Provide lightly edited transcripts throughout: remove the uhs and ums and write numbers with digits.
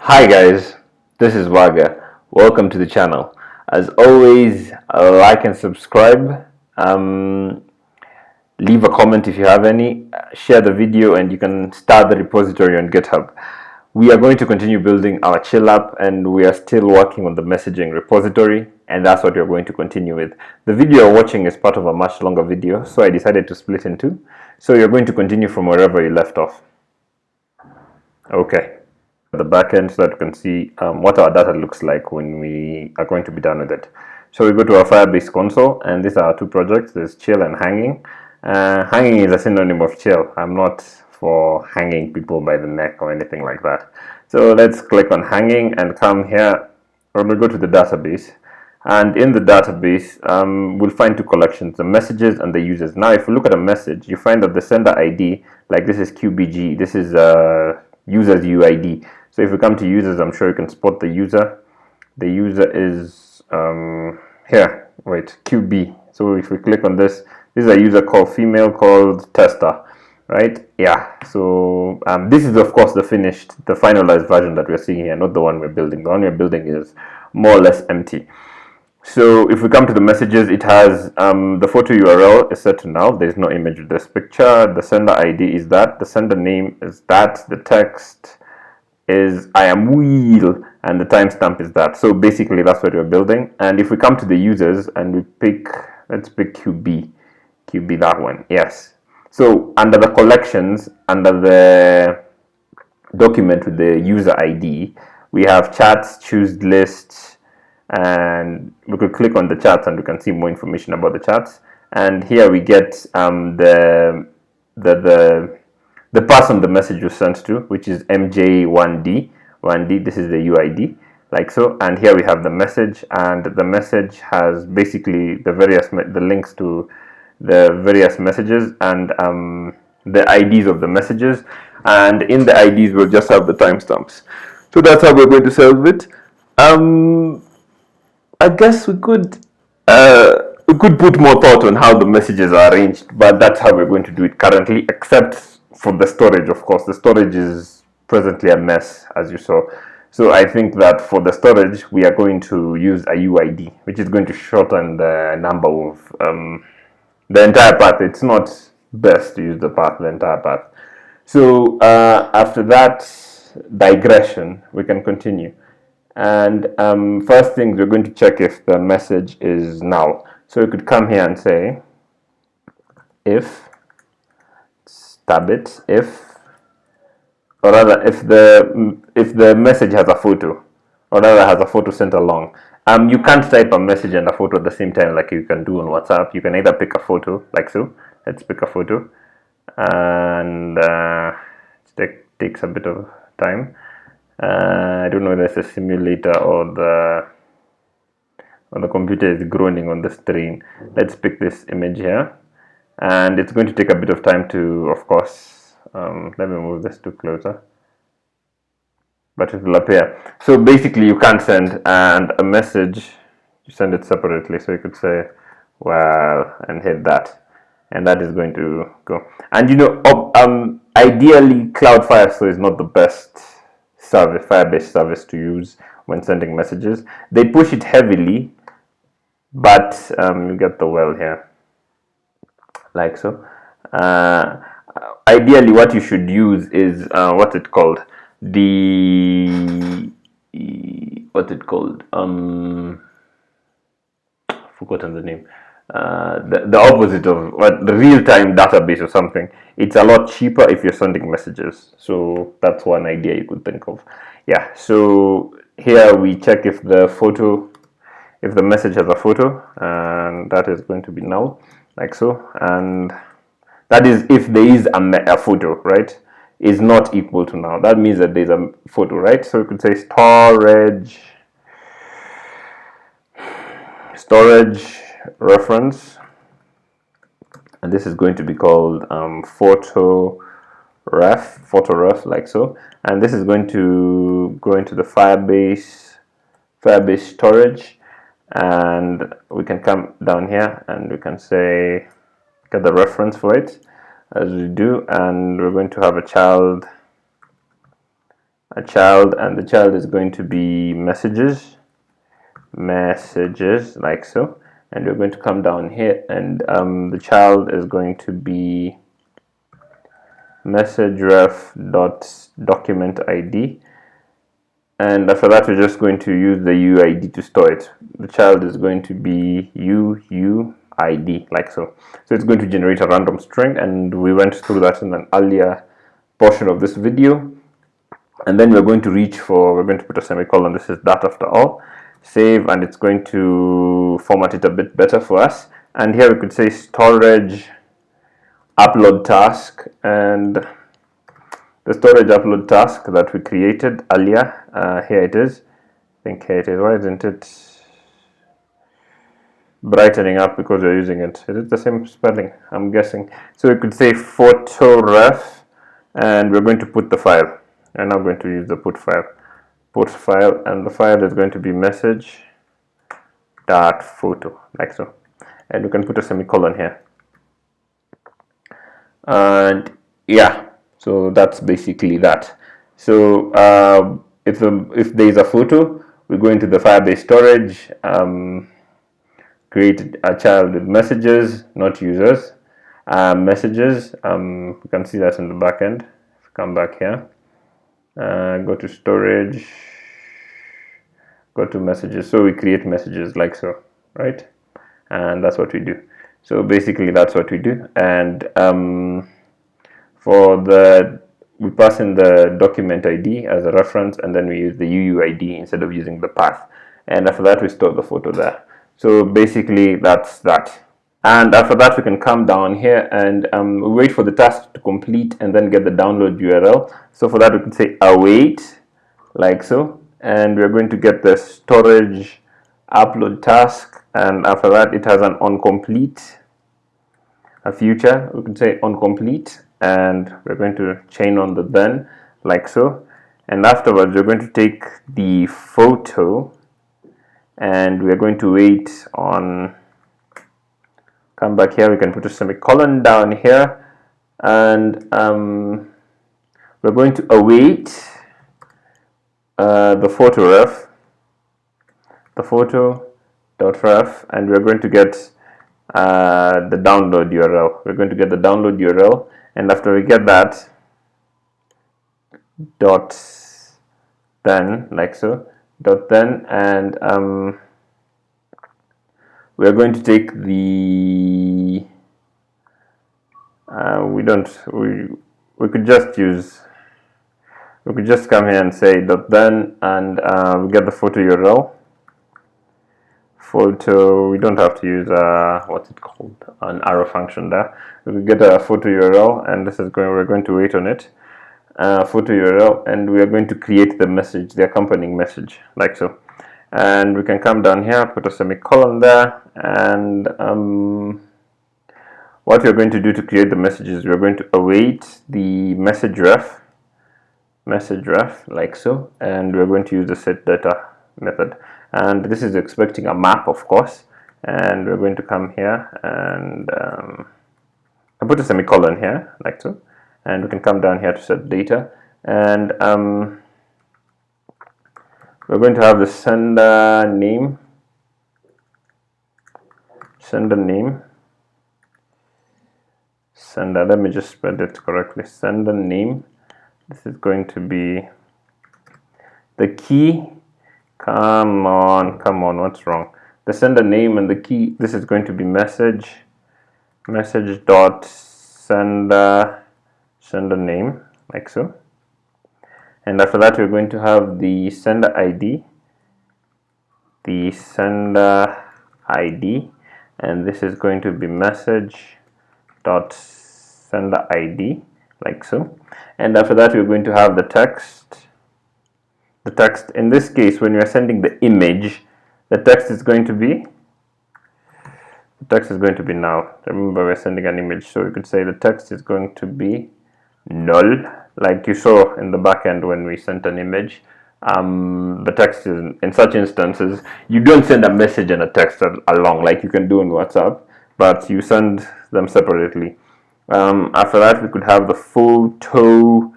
Hi guys, this is Waga. Welcome to the channel. As always, like and subscribe. Leave a comment if you have any. Share the video and you can start the repository on GitHub. We are going to continue building our chill app and we are still working on the messaging repository, and that's what we're going to continue with. The video you're watching is part of a much longer video, so I decided to split in two. So you're going to continue from wherever you left off. Okay. The backend so that you can see what our data looks like when we are going to be done with it. So we go to our Firebase console, and these are our two projects. There's chill and hanging. Hanging is a synonym of chill. I'm not for hanging people by the neck or anything like that. So let's click on hanging and come here, or we'll go to the database. And in the database, we'll find two collections, the messages and the users. Now, if you look at a message, you find that the sender ID, like this is QBG, this is user's UID. So if you come to users, I'm sure you can spot the user. The user is here, wait, QB. So if we click on this, this is a user called female called tester, right? Yeah, so this is of course the finalized version that we're seeing here, not the one we're building. The one we're building is more or less empty. So if we come to the messages, it has the photo URL is set to null. There's no image with this picture. The sender ID is that. The sender name is that. The text is I am Will, and the timestamp is that. So basically that's what we're building. And if we come to the users and we pick, let's pick QB, that one. Yes. So under the collections, under the document with the user ID, we have chats, choose lists, and we could click on the chats and we can see more information about the chats. And here we get the person the message was sent to, which is MJ1D. This is the UID, like so. And here we have the message, and the message has basically the links to the various messages and the IDs of the messages. And in the IDs, we'll just have the timestamps. So that's how we're going to solve it. I guess we could put more thought on how the messages are arranged, but that's how we're going to do it currently, except for the storage. Of course, the storage is presently a mess, as you saw. So I think that for the storage, we are going to use a UID, which is going to shorten the number of the entire path. It's not best to use the entire path. So after that digression, we can continue. And first things, we're going to check if the message is null. So we could come here and say if if the message has a photo, or rather has a photo sent along. You can't type a message and a photo at the same time like you can do on WhatsApp. You can either pick a photo, like so. Let's pick a photo, and it takes a bit of time. I don't know if there's a simulator or the computer is groaning on the screen. Let's pick this image here, and it's going to take a bit of time to, of course, let me move this to closer, but it will appear. So basically you can't send and a message, you send it separately. So you could say well and hit that, and that is going to go. And you know, ideally Cloud Firestore is not the best Firebase service to use when sending messages. They push it heavily, but you get the well here, like so. Ideally what you should use is what's it called, forgotten the name, the opposite of what, the real-time database or something. It's a lot cheaper if you're sending messages. So that's one idea you could think of. Yeah, so here we check if the message has a photo, and that is going to be null, like so. And that is if there is a photo, right, is not equal to null. That means that there's a photo, right? So we could say storage reference, and this is going to be called photo ref, like so. And this is going to go into the Firebase storage, and we can come down here and we can say get the reference for it, as we do, and we're going to have a child a child, and the child is going to be messages, like so. And we're going to come down here, and the child is going to be message_ref.document ID. And after that, we're just going to use the UID to store it. The child is going to be UUID, like so. So it's going to generate a random string, and we went through that in an earlier portion of this video. And then we're going to we're going to put a semicolon. This is that after all. Save, and it's going to format it a bit better for us. And here we could say storage upload task, and the storage upload task that we created earlier, here it is. I think here it is. Why isn't it brightening up? Because we're using it. Is it the same spelling? I'm guessing. So we could say photo ref, and we're going to put the file. I'm not going to use the put file, and the file is going to be message.photo, like so. And we can put a semicolon here. And yeah, so that's basically that. So if there is a photo, we go into the Firebase storage, create a child with messages, not users, messages. We can see that in the back end. Come back here, go to storage, go to messages. So we create messages like so, right? And that's what we do. So basically that's what we do. And we pass in the document ID as a reference, and then we use the UUID instead of using the path. And after that, we store the photo there. So basically that's that. And after that, we can come down here and we wait for the task to complete and then get the download URL. So for that, we can say await, like so. And we're going to get the storage upload task. And after that, it has an onComplete, a future. We can say onComplete, and we're going to chain on the then, like so. And afterwards, we're going to take the photo, and we're going to wait on, come back here, we can put a semicolon down here, and we're going to await the photo ref, the photo.ref, and we're going to get the download URL. We're going to get the download URL, and after we get that, dot then, like so, dot then, and we're going to take the we could just come here and say dot then, and we get the photo URL. Photo, we don't have to use what's it called, an arrow function there. We will get a photo URL, and this is we're going to wait on it. Photo URL, and we are going to create the message, the accompanying message, like so. And we can come down here, put a semicolon there, and what we're going to do to create the messages, we're going to await the message ref, like so, and we're going to use the setData method. And this is expecting a map, of course, and we're going to come here and I put a semicolon here, like so, and we can come down here to set data, and we're going to have the sender name, let me just spell it correctly, sender name. This is going to be the key. Come on, what's wrong? The sender name and the key, this is going to be message dot sender name, like so. And after that, we're going to have the sender ID, and this is going to be message dot sender ID, like so. And after that, we're going to have the text. The text, in this case, when you are sending the image, the text is going to be null. Remember, we're sending an image, so we could say the text is going to be null, like you saw in the back end when we sent an image. The text is, in such instances, you don't send a message and a text along like you can do on WhatsApp, but you send them separately. After that, we could have the photo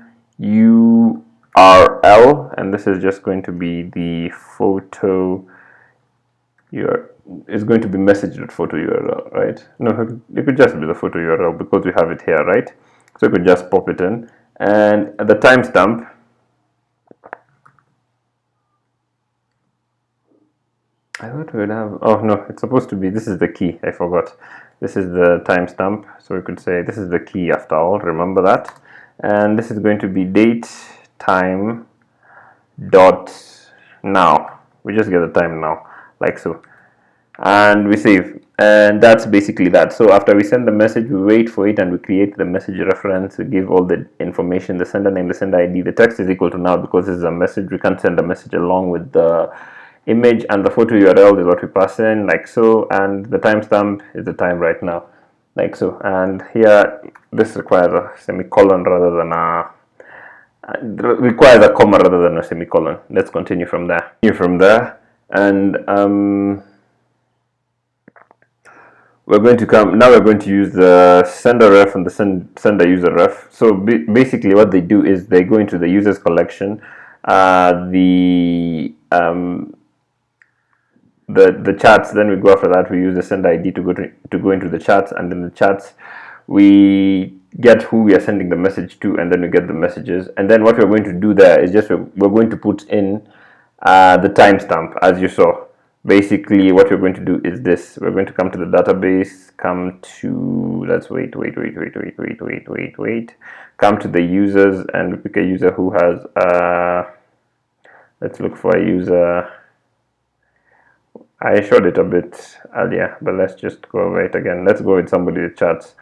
URL, and this is just going to be the photo. Is going to be message.photo URL, right? No, it could just be the photo URL because we have it here, right? So you could just pop it in, and at the timestamp, I thought we would have, oh no, it's supposed to be, this is the key, I forgot. This is the timestamp, so we could say this is the key after all, remember that. And this is going to be date time dot now. We just get the time now, like so. And we save, and that's basically that. So after we send the message, we wait for it and we create the message reference. We give all the information, the sender name, the sender ID. The text is equal to now because this is a message. We can't send a message along with the image, and the photo URL is what we pass in, like so, and the timestamp is the time right now, like so. And here this requires a semicolon rather than a requires a comma rather than a semicolon. Let's continue from there. And we're going to we're going to use the sender ref and the sender user ref. So basically what they do is they go into the users collection, the chats. Then we go after that, we use the sender ID to go into the chats, and in the chats we get who we are sending the message to, and then we get the messages. And then what we're going to do there is just we're going to put in the timestamp, as you saw. Basically what we're going to do is this: we're going to come to the database, come to, let's wait, come to the users, and pick a user who has let's look for a user. I showed it a bit earlier, but let's just go over it again. Let's go with somebody with chats.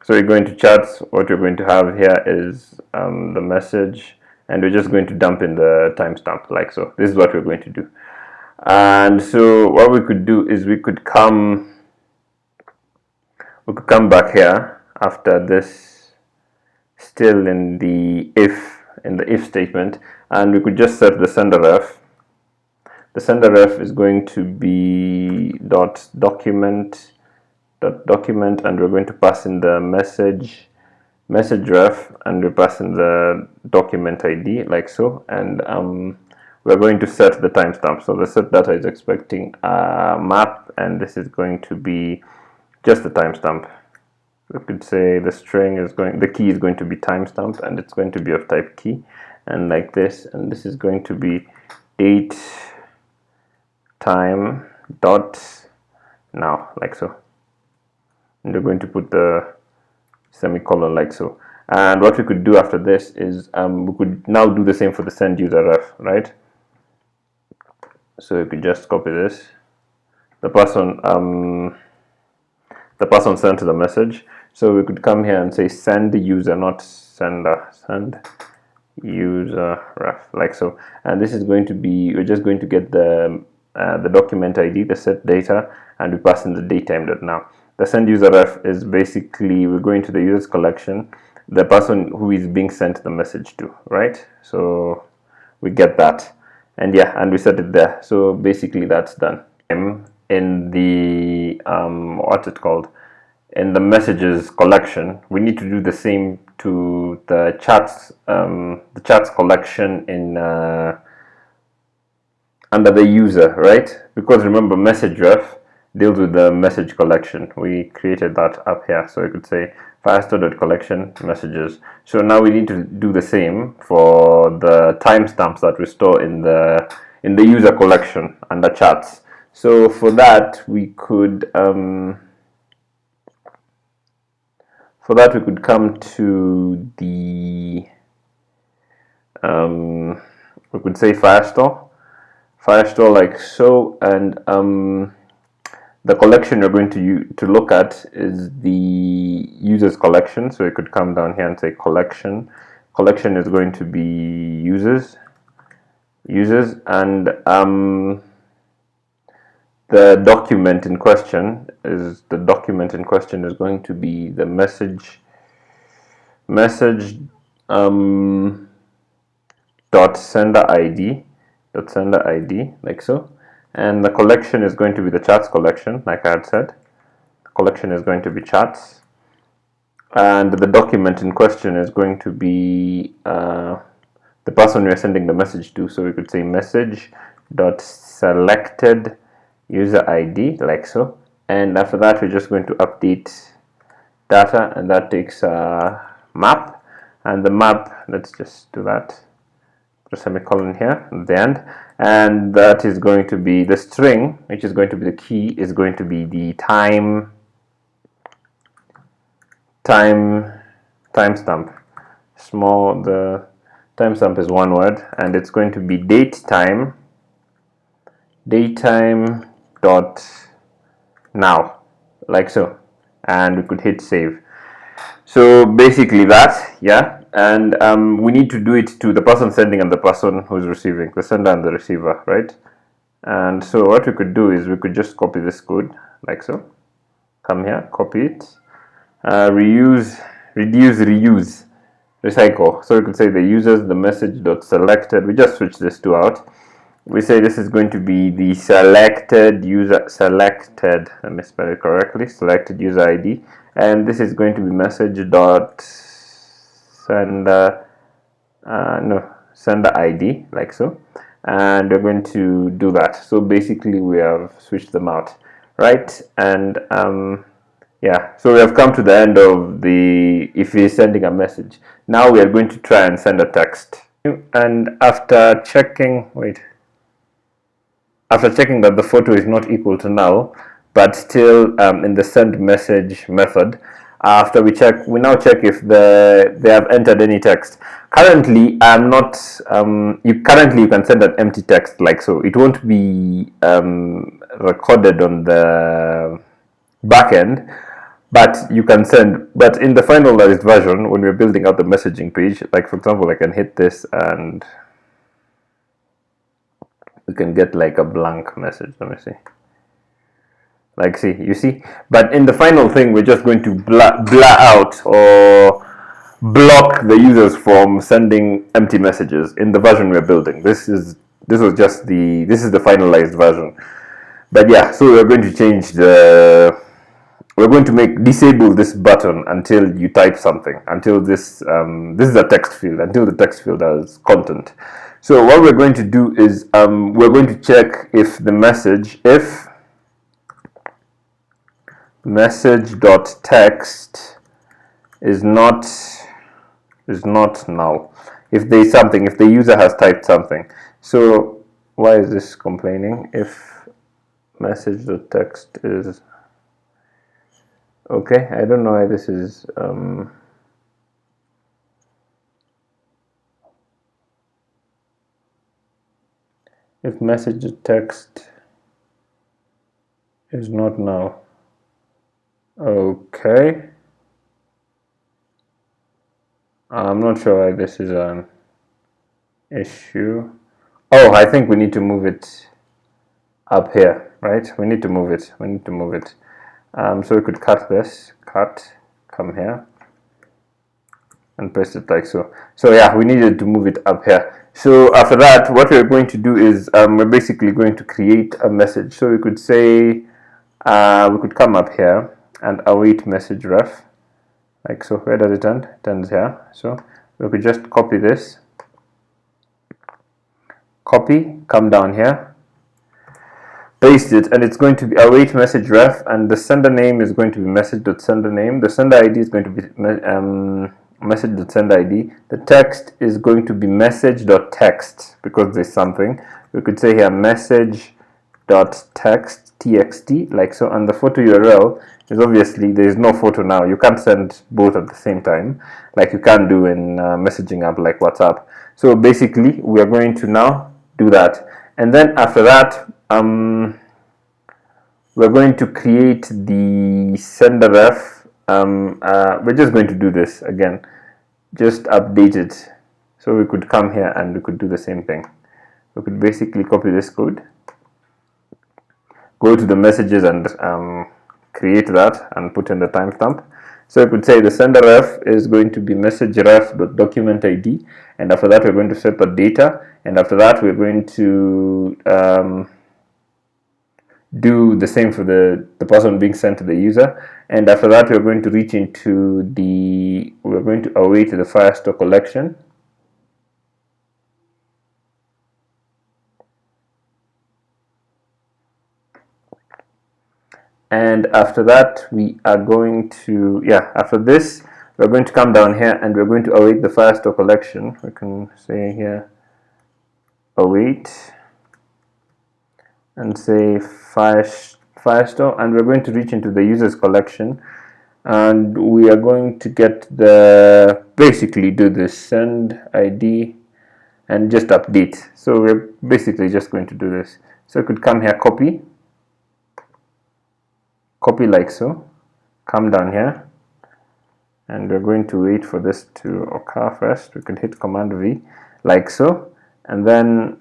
So you're going to chats. What you're going to have here is the message, and we're just going to dump in the timestamp, like so. This is what we're going to do. And so what we could do is we could come back here after this, still in the if statement, and we could just set the sender ref. The sender ref is going to be document, and we're going to pass in the message ref, and we pass in the document ID, like so. And we're going to set the timestamp. So the set data is expecting a map, and this is going to be just the timestamp. We could say the string is the key is going to be timestamp, and it's going to be of type key, and like this. And this is going to be date time dot now, like so. And we're going to put the semicolon, like so. And what we could do after this is we could now do the same for the send user ref, right? So you could just copy this. The person sent the message. So we could come here and say send the user, not sender, send user ref, like so. And this is going to be, we're just going to get the document ID, the set data, and we pass in the datetime.now. The send user ref is basically, we're going to the users collection, the person who is being sent the message to, right? So we get that, and yeah, and we set it there. So basically that's done. In the what's it called, in the messages collection, we need to do the same to the chats collection in under the user, right? Because remember, message ref deals with the message collection. We created that up here, so you could say firestore.collection messages. So now we need to do the same for the timestamps that we store in the user collection under chats. So for that we could come to the we could say firestore like so, and the collection you're going to look at is the users collection. So you could come down here and say collection is going to be users, and the document in question is going to be the message dot sender ID, like so. And the collection is going to be the chats collection, like I had said. The collection is going to be chats, and the document in question is going to be the person we are sending the message to. So we could say message dot selected user ID, like so, and after that we're just going to update data, and that takes a map, and the map, let's just do that, put a semicolon here at the end, and that is going to be the string, which is going to be the key, is going to be the timestamp. Small, the timestamp is one word, and it's going to be datetime dot now, like so, and we could hit save. So basically that, yeah, and we need to do it to the person sending and the person who's receiving, the sender and the receiver, right? And so what we could do is we could just copy this code, like so, come here, copy it, reuse, reduce, reuse, recycle. So we could say the users, the message dot selected, we just switch this two out. We say this is going to be the selected user, selected, let me spell it correctly, selected user ID, and this is going to be message dot sender, sender ID, like so, and we're going to do that. So basically we have switched them out, right? And yeah, so we have come to the end of the if you're sending a message. Now we are going to try and send a text, and after checking that the photo is not equal to null, but still in the send message method, after we check, we now check if they have entered any text. Currently, I'm not. You can send an empty text, like so. It won't be recorded on the backend, but you can send. But in the finalized version, when we're building out the messaging page, like for example, I can hit this and we can get like a blank message. Let me see. Like, see, you see, but in the final thing, we're just going to blur out or block the users from sending empty messages in the version we're building. This is the finalized version. But yeah, so we're going to change we're going to disable this button until you type something, until this is a text field, until the text field has content. So what we're going to do is we're going to check if the message.text is not null. If the user has typed something. So why is this complaining? If message.text is okay, I don't know why this is if message.text is not null. Okay, I'm not sure why this is an issue. Oh, I think we need to move it up here, right? We need to move it. So we could cut this, come here, and paste it like so. So yeah, we needed to move it up here. So after that, what we're going to do is we're basically going to create a message. So we could say, we could come up here and await message ref, like so. Where does it end? It ends here. So we could just copy this, come down here, paste it, and it's going to be await message ref, and the sender name is going to be message.senderName. The sender ID is going to be message.senderID. The text is going to be message.text because there's something. We could say here message.text txt, like so, and the photo URL is obviously there is no photo now. You can't send both at the same time like you can do in messaging app like WhatsApp. So basically we are going to now do that, and then after that we're going to create the sender ref. We're just going to do this again, just update it. So we could come here and we could do the same thing. We could basically copy this code, go to the messages and create that and put in the timestamp. So we could say the sender ref is going to be message ref.document ID, and after that we're going to set the data, and after that we're going to do the same for the person being sent to the user, and after that we're going to reach into we're going to await the Firestore collection. And after that, we are going to, after this, we're going to come down here and we're going to await the Firestore collection. We can say here, await, and say Firestore, and we're going to reach into the users collection, and we are going to get the, basically do this send ID and just update. So we're basically just going to do this. So I could come here, copy like so, come down here, and we're going to wait for this to occur first. We can hit Command V like so, and then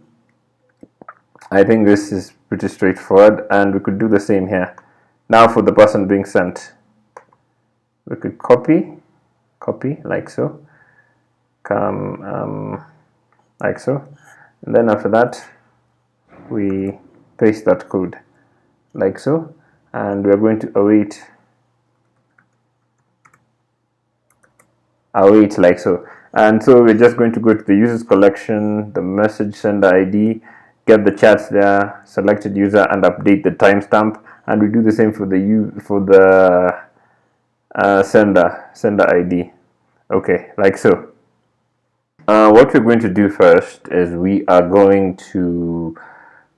I think this is pretty straightforward, and we could do the same here. Now for the person being sent, we could copy like so, come like so, and then after that we paste that code like so, and we're going to await like so. And so we're just going to go to the users collection, the message sender ID, get the chats there, selected user, and update the timestamp. And we do the same for the sender ID. Okay, like so. What we're going to do first is we are going to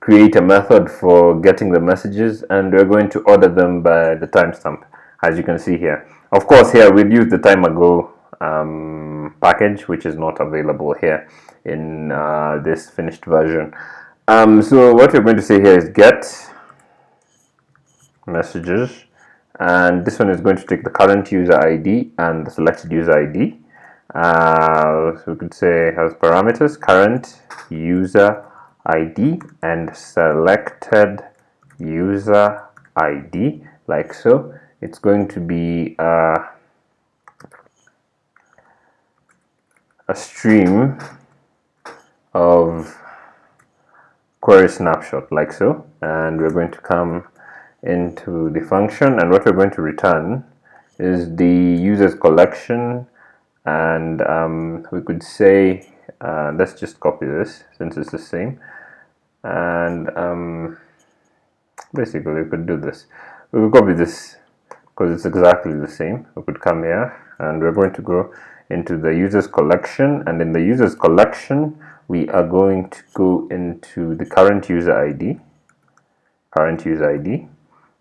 create a method for getting the messages, and we're going to order them by the timestamp, as you can see here. Of course, here we'll use the time ago package, which is not available here in this finished version. So what we're going to say here is get messages, and this one is going to take the current user ID and the selected user ID. So we could say as parameters current user ID and selected user ID, like so. It's going to be a stream of query snapshot, like so, and we're going to come into the function, and what we're going to return is the users collection. And we could say let's just copy this since it's the same, and basically we could do this. We could copy this because it's exactly the same. We could come here and we're going to go into the users collection, and in the users collection we are going to go into the current user ID,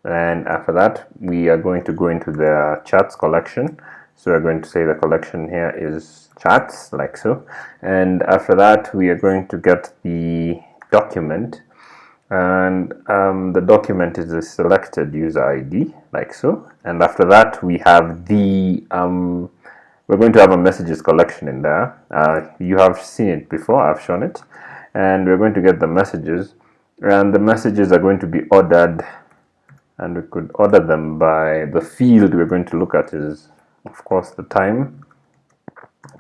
and after that we are going to go into the chats collection. So we're going to say the collection here is chats, like so, and after that we are going to get the document, and the document is the selected user ID, like so, and after that we have the we're going to have a messages collection in there. You have seen it before, I've shown it, and we're going to get the messages, and the messages are going to be ordered, and we could order them by the field we're going to look at is, of course, the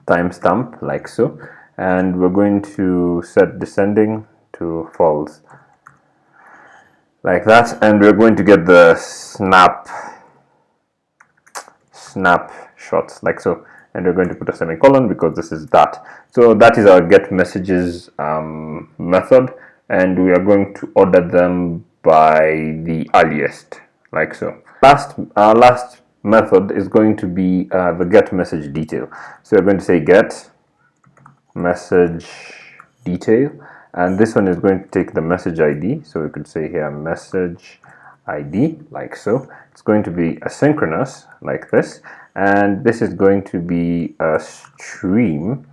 timestamp, like so, and we're going to set descending to false, like that, and we're going to get the snapshots, like so, and we're going to put a semicolon because this is that. So that is our get messages method, and we are going to order them by the earliest, like so. Our last method is going to be the get message detail. So we're going to say get message detail, and this one is going to take the message ID. So we could say here message ID, like so. It's going to be asynchronous, like this, and this is going to be a stream,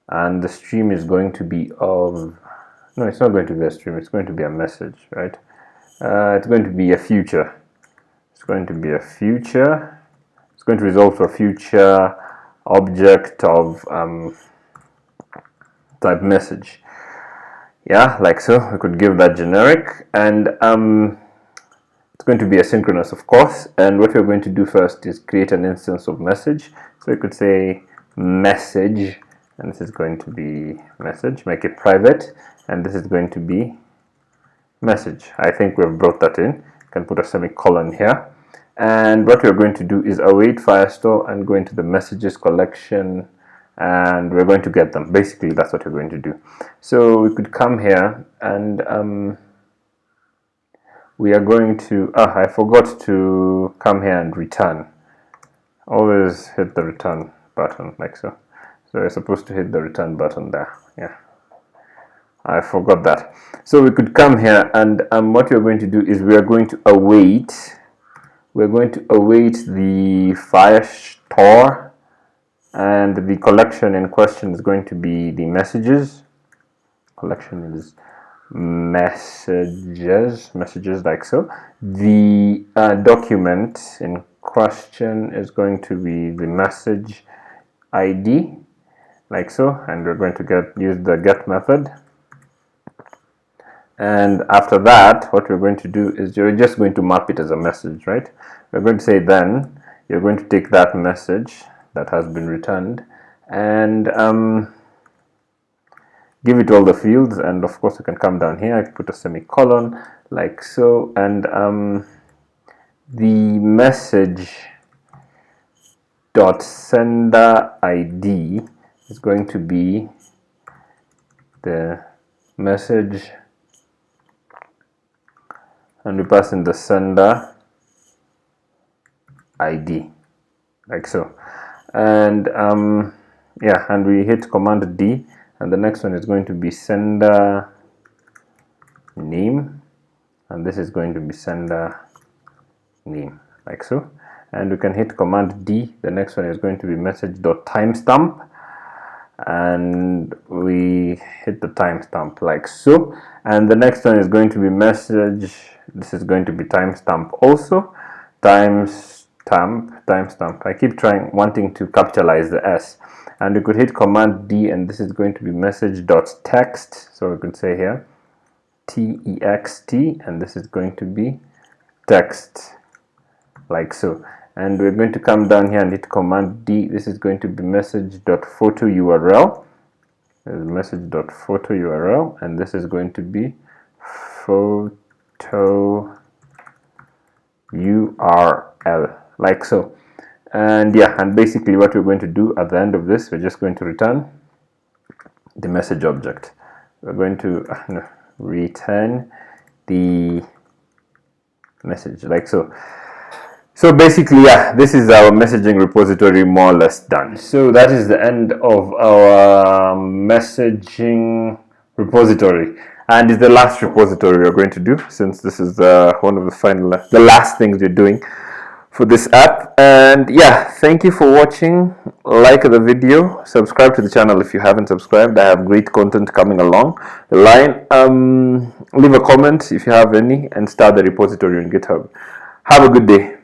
and the stream is going to be of, no, it's not going to be a stream, it's going to be a message, right? It's going to be a future. It's going to be a future. It's going to result to a future object of type message. Yeah, like so. We could give that generic, and it's going to be asynchronous, of course. And what we're going to do first is create an instance of message. So we could say message, and this is going to be message. Make it private, and this is going to be message. I think we've brought that in. You can put a semicolon here, and what we're going to do is await Firestore and go into the messages collection, and we're going to get them. Basically, that's what we're going to do. So we could come here, and we are going to, I forgot to come here and return. Always hit the return button like so. So you're supposed to hit the return button there. Yeah, I forgot that. So we could come here, and what we're going to do is we're going to await the Firestore, and the collection in question is going to be the messages. Collection is messages like so. The document in question is going to be the message ID like so, and we're going to use the get method. And after that, what we're going to do is you're just going to map it as a message, right? We're going to say then you're going to take that message that has been returned and give it all the fields, and of course you can come down here, put a semicolon like so, and the message dot sender ID is going to be the message, and we pass in the sender ID like so, and yeah, and we hit command D, and the next one is going to be sender name, and this is going to be sender name like so, and we can hit command D. The next one is going to be message.timestamp, and we hit the timestamp like so, and the next one is going to be message. This is going to be timestamp also. Timestamp. I keep wanting to capitalize the S, and we could hit command D, and this is going to be message.text. So we could say here text, and this is going to be text like so, and we're going to come down here and hit command D. This is going to be message.photo URL. There's message.photo URL, and this is going to be photo URL like so. And yeah, and basically what we're going to do at the end of this, we're just going to return the message object. We're going to return the message like so. So basically, yeah, this is our messaging repository more or less done. So that is the end of our messaging repository, and it's the last repository we're going to do, since this is one of the last things we're doing for this app. And yeah, thank you for watching. Like the video, subscribe to the channel if you haven't subscribed. I have great content coming along the line. Leave a comment if you have any, and start the repository on GitHub. Have a good day.